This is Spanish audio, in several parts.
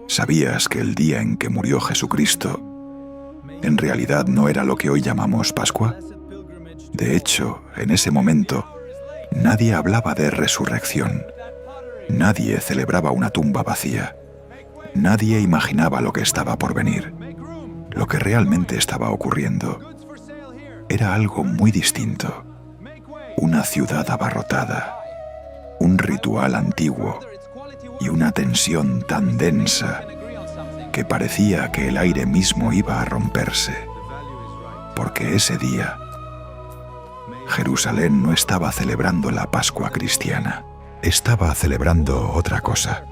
¿Sabías que el día en que murió Jesucristo en realidad no era lo que hoy llamamos Pascua? De hecho, en ese momento, nadie hablaba de resurrección. Nadie celebraba una tumba vacía. Nadie imaginaba lo que estaba por venir. Lo que realmente estaba ocurriendo era algo muy distinto. Una ciudad abarrotada, un ritual antiguo y una tensión tan densa que parecía que el aire mismo iba a romperse. Porque ese día, Jerusalén no estaba celebrando la Pascua cristiana, estaba celebrando otra cosa.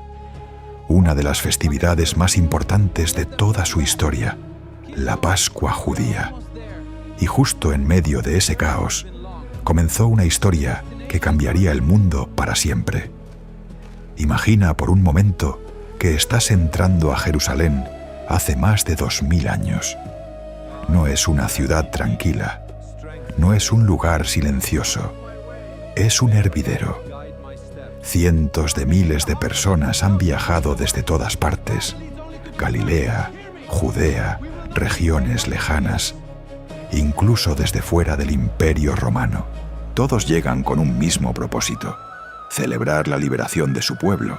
Una de las festividades más importantes de toda su historia, la Pascua judía. Y justo en medio de ese caos, comenzó una historia que cambiaría el mundo para siempre. Imagina por un momento que estás entrando a Jerusalén hace más de 2000 años. No es una ciudad tranquila, no es un lugar silencioso, es un hervidero. Cientos de miles de personas han viajado desde todas partes: Galilea, Judea, regiones lejanas, incluso desde fuera del Imperio Romano. Todos llegan con un mismo propósito: celebrar la liberación de su pueblo.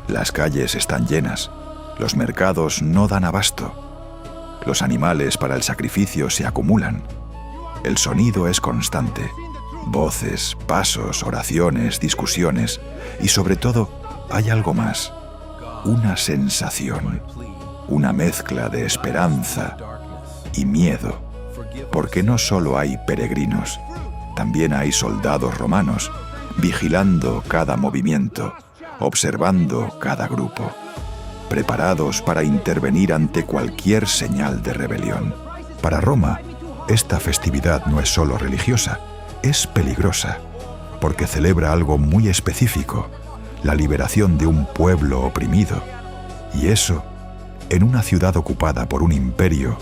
Las calles están llenas, los mercados no dan abasto, los animales para el sacrificio se acumulan, el sonido es constante, voces, pasos, oraciones, discusiones y sobre todo hay algo más, una sensación, una mezcla de esperanza y miedo, porque no solo hay peregrinos, también hay soldados romanos vigilando cada movimiento, observando cada grupo, preparados para intervenir ante cualquier señal de rebelión. Para Roma, esta festividad no es solo religiosa, es peligrosa, porque celebra algo muy específico, la liberación de un pueblo oprimido. Y eso, en una ciudad ocupada por un imperio,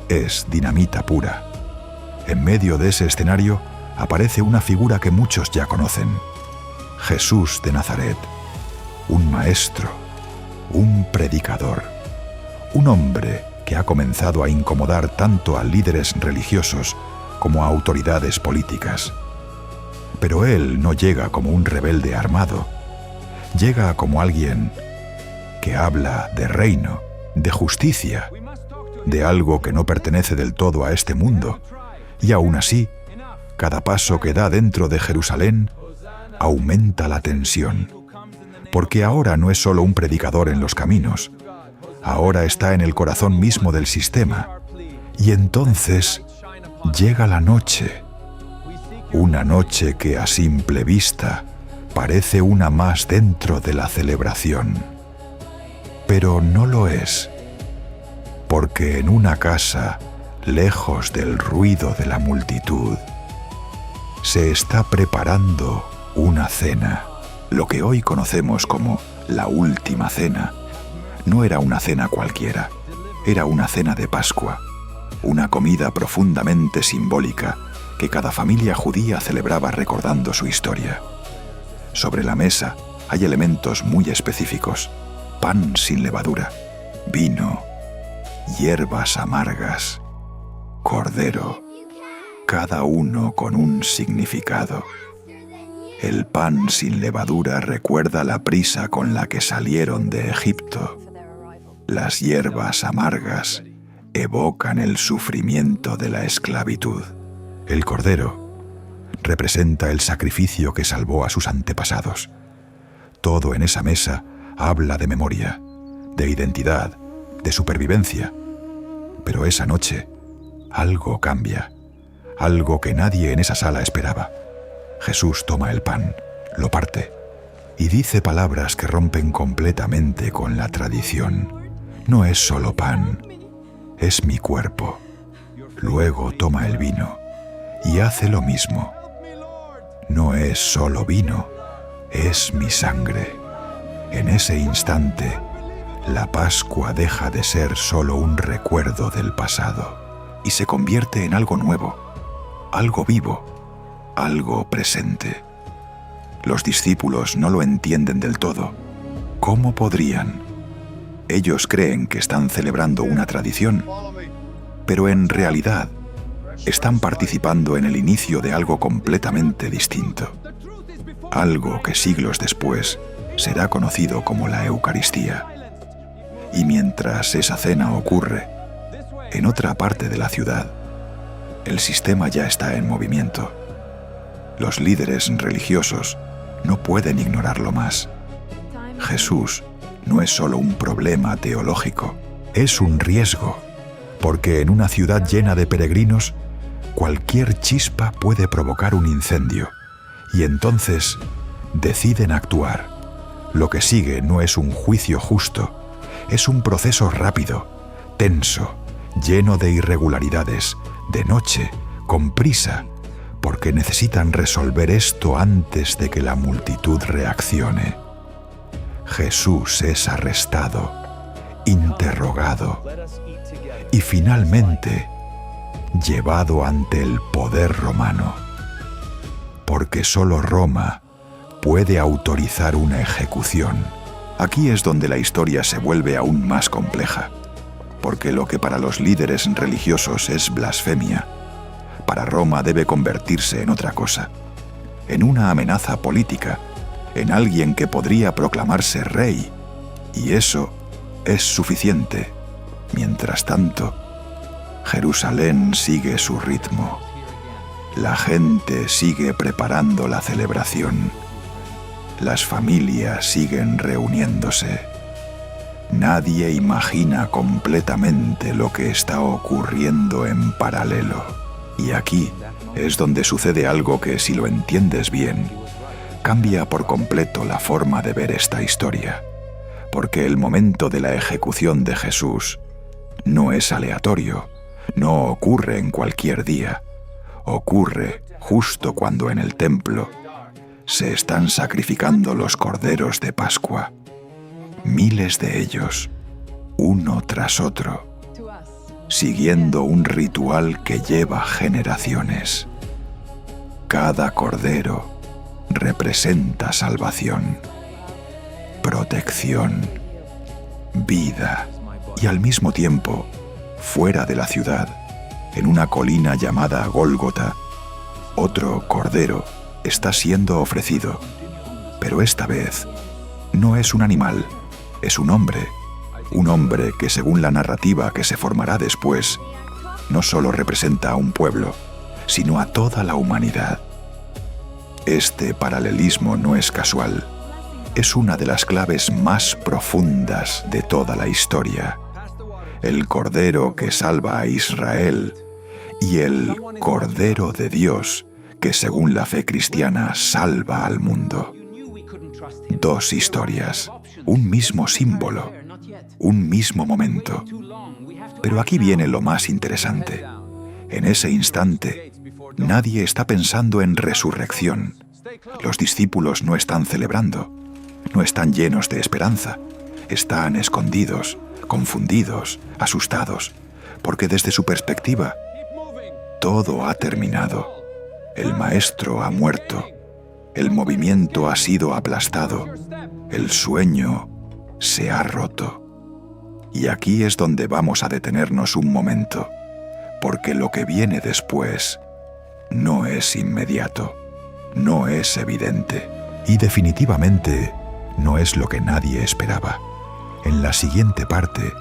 es dinamita pura. En medio de ese escenario aparece una figura que muchos ya conocen: Jesús de Nazaret, un maestro, un predicador, un hombre que ha comenzado a incomodar tanto a líderes religiosos como a autoridades políticas. Pero él no llega como un rebelde armado, llega como alguien que habla de reino, de justicia, de algo que no pertenece del todo a este mundo, y aún así, cada paso que da dentro de Jerusalén aumenta la tensión, porque ahora no es solo un predicador en los caminos, ahora está en el corazón mismo del sistema. Y entonces llega la noche, una noche que a simple vista parece una más dentro de la celebración. Pero no lo es, porque en una casa, lejos del ruido de la multitud, se está preparando una cena. Lo que hoy conocemos como la Última Cena no era una cena cualquiera, era una cena de Pascua, una comida profundamente simbólica que cada familia judía celebraba recordando su historia. Sobre la mesa hay elementos muy específicos: pan sin levadura, vino, hierbas amargas, cordero, cada uno con un significado. El pan sin levadura recuerda la prisa con la que salieron de Egipto. Las hierbas amargas evocan el sufrimiento de la esclavitud. El cordero representa el sacrificio que salvó a sus antepasados. Todo en esa mesa habla de memoria, de identidad, de supervivencia. Pero esa noche algo cambia, algo que nadie en esa sala esperaba. Jesús toma el pan, lo parte y dice palabras que rompen completamente con la tradición. No es solo pan, es mi cuerpo. Luego toma el vino y hace lo mismo. No es solo vino, es mi sangre. En ese instante, la Pascua deja de ser solo un recuerdo del pasado y se convierte en algo nuevo, algo vivo, algo presente. Los discípulos no lo entienden del todo. ¿Cómo podrían? Ellos creen que están celebrando una tradición, pero en realidad están participando en el inicio de algo completamente distinto. Algo que siglos después será conocido como la Eucaristía. Y mientras esa cena ocurre, en otra parte de la ciudad, el sistema ya está en movimiento. Los líderes religiosos no pueden ignorarlo más. Jesús no es solo un problema teológico, es un riesgo, porque en una ciudad llena de peregrinos, cualquier chispa puede provocar un incendio, y entonces deciden actuar. Lo que sigue no es un juicio justo, es un proceso rápido, tenso, lleno de irregularidades, de noche, con prisa, porque necesitan resolver esto antes de que la multitud reaccione. Jesús es arrestado, interrogado y finalmente llevado ante el poder romano, porque solo Roma puede autorizar una ejecución. Aquí es donde la historia se vuelve aún más compleja, porque lo que para los líderes religiosos es blasfemia, para Roma debe convertirse en otra cosa, en una amenaza política, en alguien que podría proclamarse rey, y eso es suficiente. Mientras tanto, Jerusalén sigue su ritmo. La gente sigue preparando la celebración. Las familias siguen reuniéndose. Nadie imagina completamente lo que está ocurriendo en paralelo. Y aquí es donde sucede algo que, si lo entiendes bien, cambia por completo la forma de ver esta historia. Porque el momento de la ejecución de Jesús no es aleatorio, no ocurre en cualquier día. Ocurre justo cuando en el templo se están sacrificando los corderos de Pascua. Miles de ellos, uno tras otro, siguiendo un ritual que lleva generaciones. Cada cordero representa salvación, protección, vida, y al mismo tiempo, fuera de la ciudad, en una colina llamada Gólgota, otro cordero está siendo ofrecido, pero esta vez no es un animal, es un hombre que, según la narrativa que se formará después, no solo representa a un pueblo, sino a toda la humanidad. Este paralelismo no es casual, es una de las claves más profundas de toda la historia. El Cordero que salva a Israel y el Cordero de Dios que, según la fe cristiana, salva al mundo. Dos historias, un mismo símbolo, un mismo momento. Pero aquí viene lo más interesante. En ese instante, nadie está pensando en resurrección. Los discípulos no están celebrando, no están llenos de esperanza. Están escondidos, confundidos, asustados, porque desde su perspectiva, todo ha terminado. El Maestro ha muerto, el movimiento ha sido aplastado, el sueño se ha roto. Y aquí es donde vamos a detenernos un momento, porque lo que viene después no es inmediato, no es evidente, y definitivamente no es lo que nadie esperaba. En la siguiente parte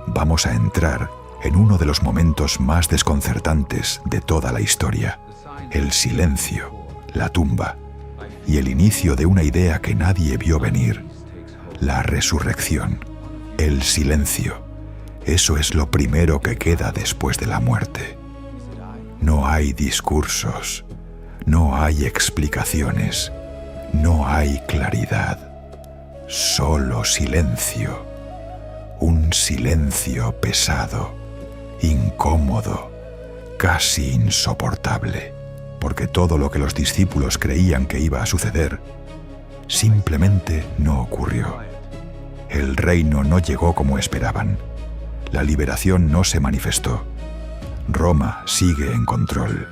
vamos a entrar en uno de los momentos más desconcertantes de toda la historia: el silencio, la tumba y el inicio de una idea que nadie vio venir: la resurrección. El silencio, eso es lo primero que queda después de la muerte. No hay discursos, no hay explicaciones, no hay claridad. Solo silencio, un silencio pesado, incómodo, casi insoportable, porque todo lo que los discípulos creían que iba a suceder simplemente no ocurrió. El reino no llegó como esperaban. La liberación no se manifestó. Roma sigue en control,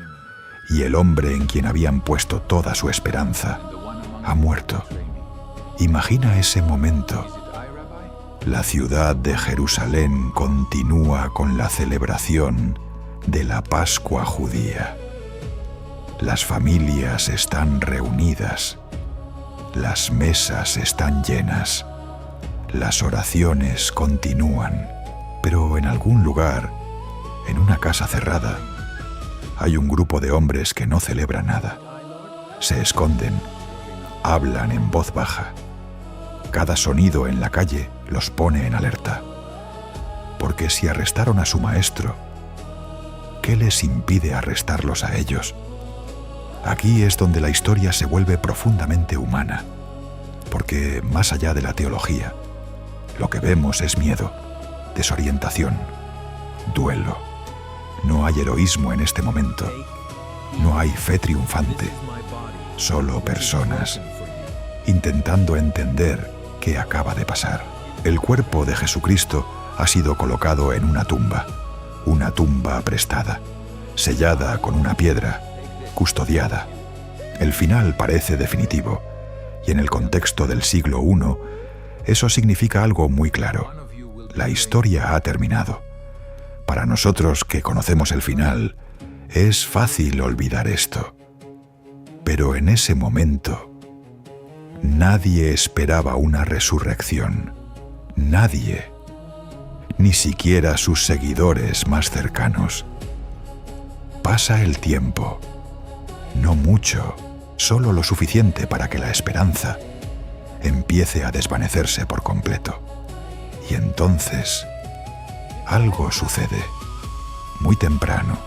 y el hombre en quien habían puesto toda su esperanza ha muerto. Imagina ese momento. La ciudad de Jerusalén continúa con la celebración de la Pascua judía. Las familias están reunidas, las mesas están llenas, las oraciones continúan, pero en algún lugar, en una casa cerrada, hay un grupo de hombres que no celebra nada. Se esconden, hablan en voz baja. Cada sonido en la calle los pone en alerta. Porque si arrestaron a su maestro, ¿qué les impide arrestarlos a ellos? Aquí es donde la historia se vuelve profundamente humana, porque más allá de la teología, lo que vemos es miedo, desorientación, duelo. No hay heroísmo en este momento, no hay fe triunfante, solo personas intentando entender qué acaba de pasar. El cuerpo de Jesucristo ha sido colocado en una tumba prestada, sellada con una piedra, custodiada. El final parece definitivo, y en el contexto del siglo I, eso significa algo muy claro. La historia ha terminado. Para nosotros que conocemos el final, es fácil olvidar esto. Pero en ese momento, nadie esperaba una resurrección. Nadie. Ni siquiera sus seguidores más cercanos. Pasa el tiempo. No mucho, solo lo suficiente para que la esperanza empiece a desvanecerse por completo. Y entonces, algo sucede, muy temprano,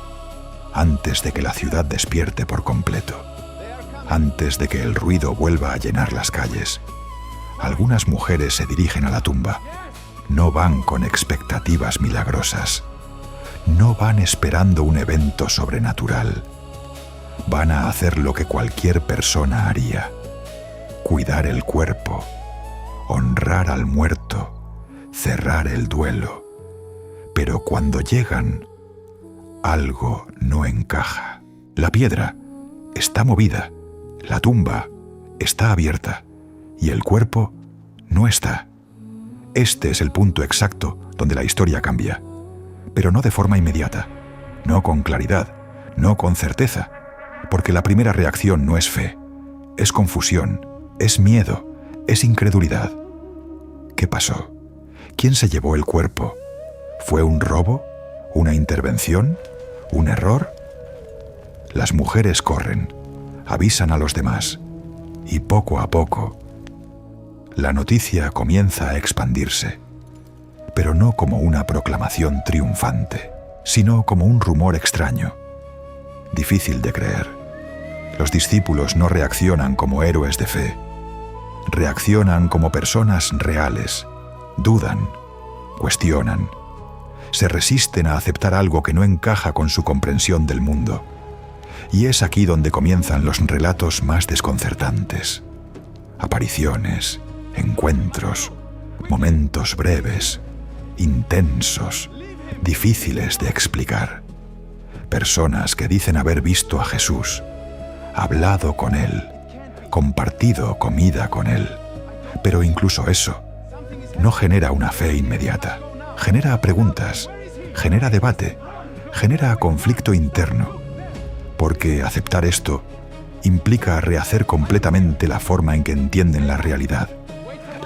antes de que la ciudad despierte por completo, antes de que el ruido vuelva a llenar las calles. Algunas mujeres se dirigen a la tumba. No van con expectativas milagrosas. No van esperando un evento sobrenatural. Van a hacer lo que cualquier persona haría: cuidar el cuerpo, honrar al muerto, cerrar el duelo. Pero cuando llegan, algo no encaja. La piedra está movida, la tumba está abierta y el cuerpo no está. Este es el punto exacto donde la historia cambia, pero no de forma inmediata, no con claridad, no con certeza, porque la primera reacción no es fe, es confusión, es miedo, es incredulidad. ¿Qué pasó? ¿Quién se llevó el cuerpo? ¿Fue un robo? ¿Una intervención? ¿Un error? Las mujeres corren, avisan a los demás, y poco a poco, la noticia comienza a expandirse, pero no como una proclamación triunfante, sino como un rumor extraño, difícil de creer. Los discípulos no reaccionan como héroes de fe, reaccionan como personas reales, dudan, cuestionan, se resisten a aceptar algo que no encaja con su comprensión del mundo. Y es aquí donde comienzan los relatos más desconcertantes. Apariciones, encuentros, momentos breves, intensos, difíciles de explicar. Personas que dicen haber visto a Jesús, hablado con Él, compartido comida con Él. Pero incluso eso no genera una fe inmediata. Genera preguntas, genera debate, genera conflicto interno. Porque aceptar esto implica rehacer completamente la forma en que entienden la realidad.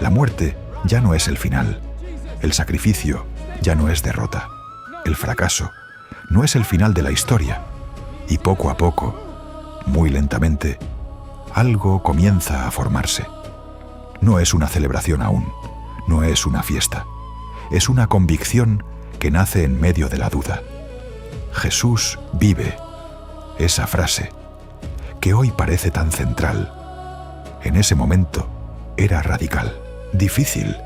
La muerte ya no es el final. El sacrificio ya no es derrota. El fracaso no es el final de la historia. Y poco a poco, muy lentamente, algo comienza a formarse. No es una celebración aún, no es una fiesta. Es una convicción que nace en medio de la duda. Jesús vive. Esa frase, que hoy parece tan central, en ese momento era radical, difícil,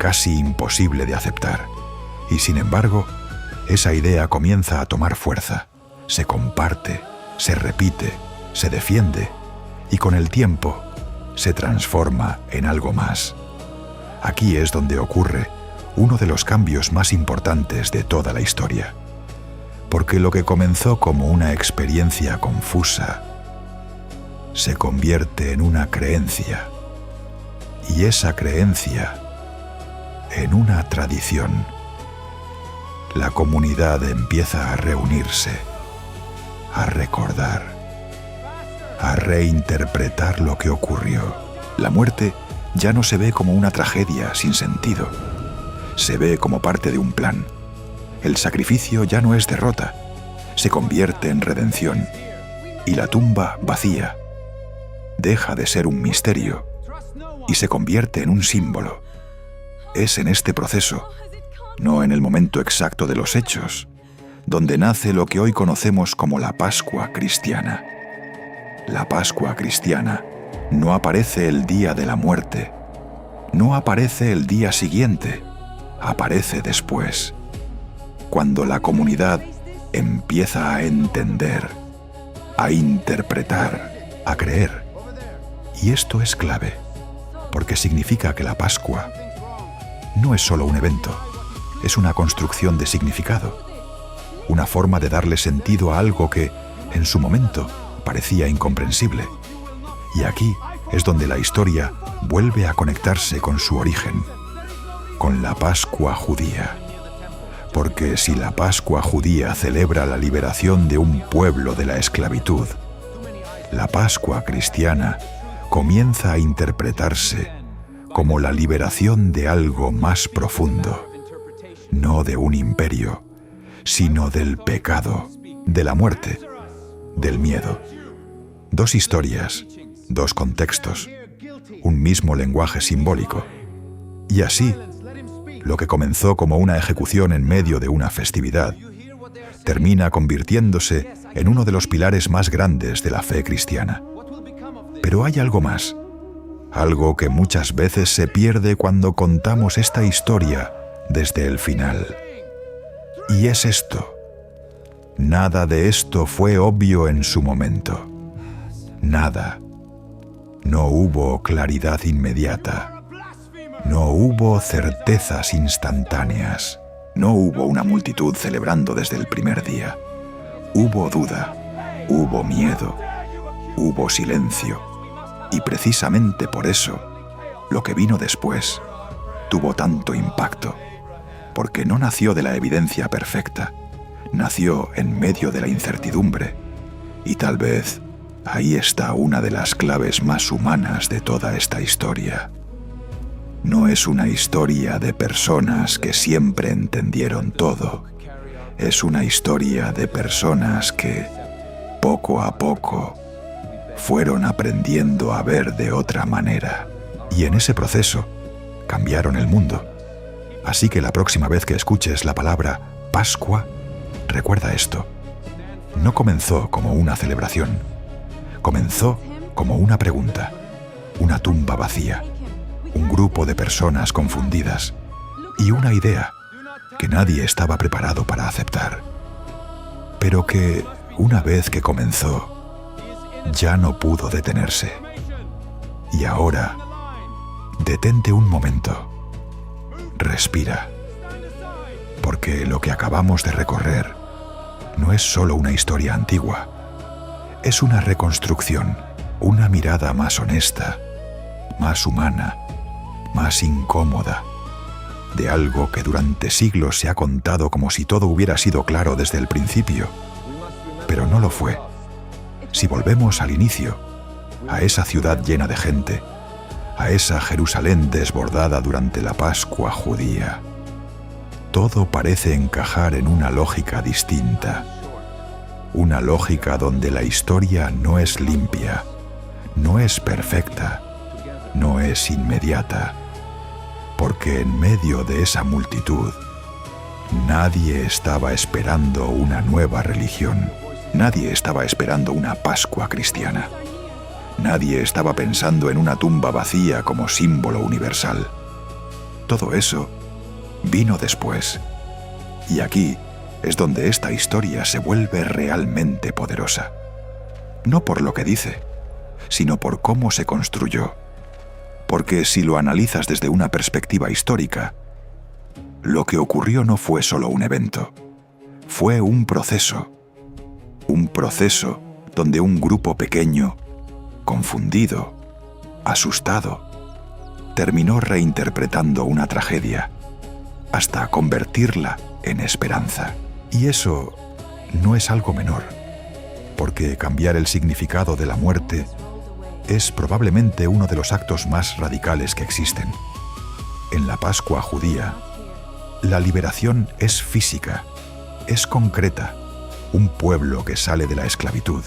casi imposible de aceptar. Y sin embargo, esa idea comienza a tomar fuerza, se comparte, se repite, se defiende y con el tiempo se transforma en algo más. Aquí es donde ocurre uno de los cambios más importantes de toda la historia. Porque lo que comenzó como una experiencia confusa se convierte en una creencia. Y esa creencia en una tradición. La comunidad empieza a reunirse, a recordar, a reinterpretar lo que ocurrió. La muerte ya no se ve como una tragedia sin sentido. Se ve como parte de un plan. El sacrificio ya no es derrota, se convierte en redención. Y la tumba vacía deja de ser un misterio y se convierte en un símbolo. Es en este proceso, no en el momento exacto de los hechos, donde nace lo que hoy conocemos como la Pascua cristiana. La Pascua cristiana no aparece el día de la muerte, no aparece el día siguiente, aparece después, cuando la comunidad empieza a entender, a interpretar, a creer. Y esto es clave, porque significa que la Pascua no es solo un evento, es una construcción de significado, una forma de darle sentido a algo que, en su momento, parecía incomprensible. Y aquí es donde la historia vuelve a conectarse con su origen, con la Pascua judía. Porque si la Pascua judía celebra la liberación de un pueblo de la esclavitud, la Pascua cristiana comienza a interpretarse como la liberación de algo más profundo, no de un imperio, sino del pecado, de la muerte, del miedo. Dos historias, dos contextos, un mismo lenguaje simbólico. Y así, lo que comenzó como una ejecución en medio de una festividad, termina convirtiéndose en uno de los pilares más grandes de la fe cristiana. Pero hay algo más, algo que muchas veces se pierde cuando contamos esta historia desde el final. Y es esto: nada de esto fue obvio en su momento. Nada. No hubo claridad inmediata. No hubo certezas instantáneas. No hubo una multitud celebrando desde el primer día. Hubo duda, hubo miedo, hubo silencio. Y precisamente por eso, lo que vino después tuvo tanto impacto, porque no nació de la evidencia perfecta, nació en medio de la incertidumbre. Y tal vez ahí está una de las claves más humanas de toda esta historia. No es una historia de personas que siempre entendieron todo. Es una historia de personas que, poco a poco, fueron aprendiendo a ver de otra manera. Y en ese proceso, cambiaron el mundo. Así que la próxima vez que escuches la palabra Pascua, recuerda esto. No comenzó como una celebración. Comenzó como una pregunta, una tumba vacía, un grupo de personas confundidas y una idea que nadie estaba preparado para aceptar. Pero que, una vez que comenzó, ya no pudo detenerse. Y ahora, detente un momento. Respira. Porque lo que acabamos de recorrer no es solo una historia antigua. Es una reconstrucción, una mirada más honesta, más humana, más incómoda, de algo que durante siglos se ha contado como si todo hubiera sido claro desde el principio. Pero no lo fue. Si volvemos al inicio, a esa ciudad llena de gente, a esa Jerusalén desbordada durante la Pascua judía, todo parece encajar en una lógica distinta. Una lógica donde la historia no es limpia, no es perfecta, no es inmediata, porque en medio de esa multitud, nadie estaba esperando una nueva religión, nadie estaba esperando una Pascua cristiana, nadie estaba pensando en una tumba vacía como símbolo universal. Todo eso vino después, y aquí es donde esta historia se vuelve realmente poderosa. No por lo que dice, sino por cómo se construyó. Porque si lo analizas desde una perspectiva histórica, lo que ocurrió no fue solo un evento, fue un proceso donde un grupo pequeño, confundido, asustado, terminó reinterpretando una tragedia, hasta convertirla en esperanza. Y eso no es algo menor, porque cambiar el significado de la muerte es probablemente uno de los actos más radicales que existen. En la Pascua judía, la liberación es física, es concreta, un pueblo que sale de la esclavitud,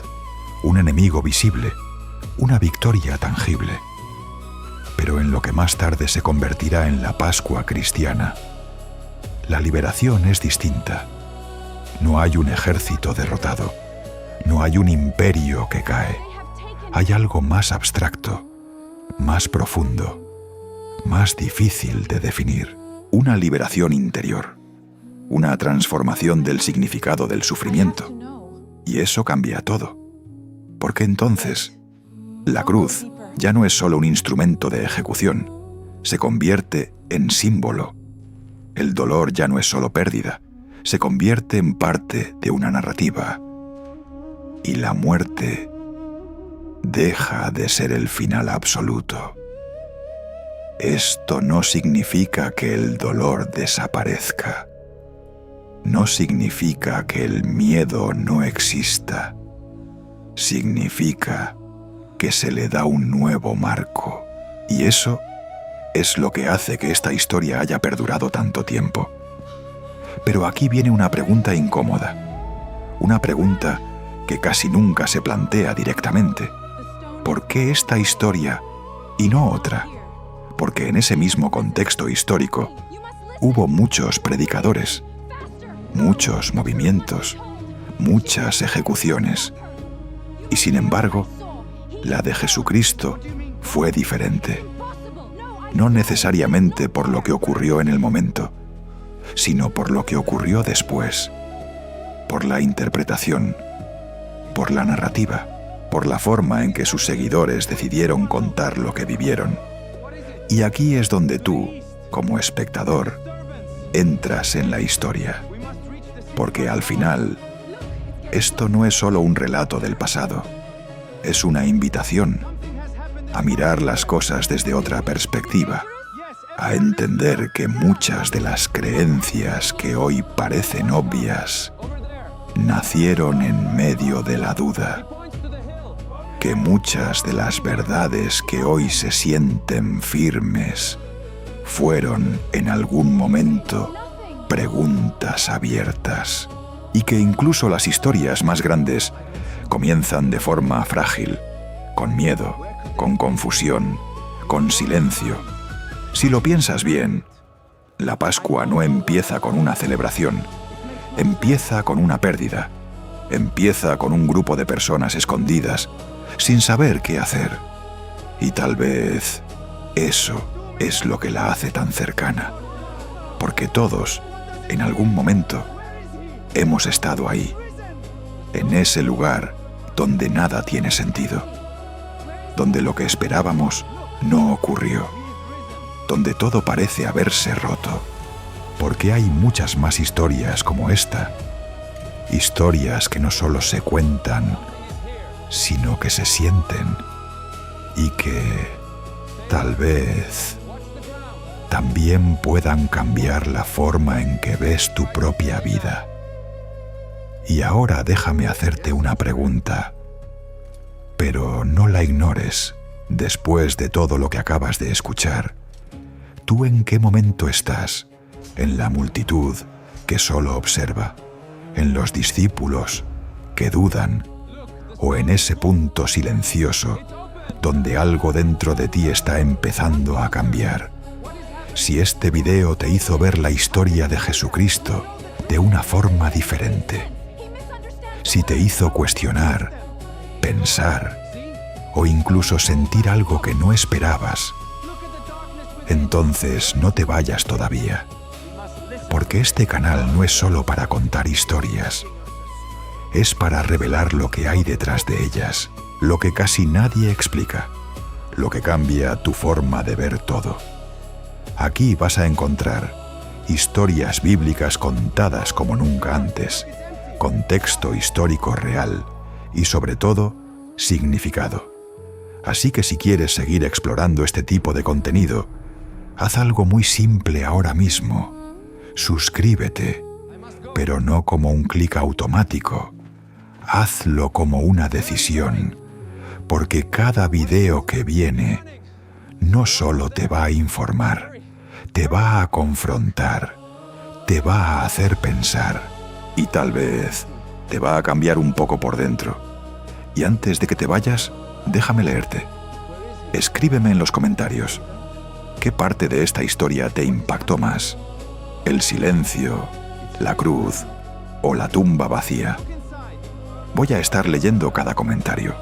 un enemigo visible, una victoria tangible. Pero en lo que más tarde se convertirá en la Pascua cristiana, la liberación es distinta. No hay un ejército derrotado, no hay un imperio que cae. Hay algo más abstracto, más profundo, más difícil de definir. Una liberación interior, una transformación del significado del sufrimiento. Y eso cambia todo. Porque entonces, la cruz ya no es solo un instrumento de ejecución, se convierte en símbolo. El dolor ya no es solo pérdida, se convierte en parte de una narrativa. Y la muerte deja de ser el final absoluto. Esto no significa que el dolor desaparezca. No significa que el miedo no exista. Significa que se le da un nuevo marco. Y eso es lo que hace que esta historia haya perdurado tanto tiempo. Pero aquí viene una pregunta incómoda. Una pregunta que casi nunca se plantea directamente. ¿Por qué esta historia y no otra? Porque en ese mismo contexto histórico hubo muchos predicadores, muchos movimientos, muchas ejecuciones. Y sin embargo, la de Jesucristo fue diferente. No necesariamente por lo que ocurrió en el momento, sino por lo que ocurrió después, por la interpretación, por la narrativa, por la forma en que sus seguidores decidieron contar lo que vivieron. Y aquí es donde tú, como espectador, entras en la historia. Porque al final, esto no es solo un relato del pasado, es una invitación a mirar las cosas desde otra perspectiva, a entender que muchas de las creencias que hoy parecen obvias nacieron en medio de la duda, que muchas de las verdades que hoy se sienten firmes fueron en algún momento preguntas abiertas, y que incluso las historias más grandes comienzan de forma frágil, con miedo, con confusión, con silencio. Si lo piensas bien, la Pascua no empieza con una celebración, empieza con una pérdida, empieza con un grupo de personas escondidas, sin saber qué hacer. Y tal vez eso es lo que la hace tan cercana, porque todos, en algún momento, hemos estado ahí, en ese lugar donde nada tiene sentido, donde lo que esperábamos no ocurrió, donde todo parece haberse roto, porque hay muchas más historias como esta, historias que no solo se cuentan, sino que se sienten y que, tal vez, también puedan cambiar la forma en que ves tu propia vida. Y ahora déjame hacerte una pregunta, pero no la ignores después de todo lo que acabas de escuchar. ¿Tú en qué momento estás? ¿En la multitud que solo observa? ¿En los discípulos que dudan? ¿O en ese punto silencioso donde algo dentro de ti está empezando a cambiar? Si este video te hizo ver la historia de Jesucristo de una forma diferente, si te hizo cuestionar, pensar o incluso sentir algo que no esperabas, entonces no te vayas todavía, porque este canal no es solo para contar historias, es para revelar lo que hay detrás de ellas, lo que casi nadie explica, lo que cambia tu forma de ver todo. Aquí vas a encontrar historias bíblicas contadas como nunca antes, contexto histórico real y, sobre todo, significado. Así que si quieres seguir explorando este tipo de contenido, haz algo muy simple ahora mismo. Suscríbete, pero no como un clic automático. Hazlo como una decisión, porque cada video que viene no solo te va a informar, te va a confrontar, te va a hacer pensar y tal vez te va a cambiar un poco por dentro. Y antes de que te vayas, déjame leerte. Escríbeme en los comentarios. ¿Qué parte de esta historia te impactó más? ¿El silencio, la cruz o la tumba vacía? Voy a estar leyendo cada comentario,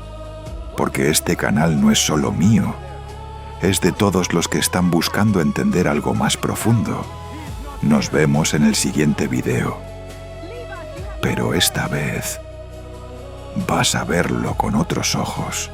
porque este canal no es solo mío, es de todos los que están buscando entender algo más profundo. Nos vemos en el siguiente video. Pero esta vez vas a verlo con otros ojos.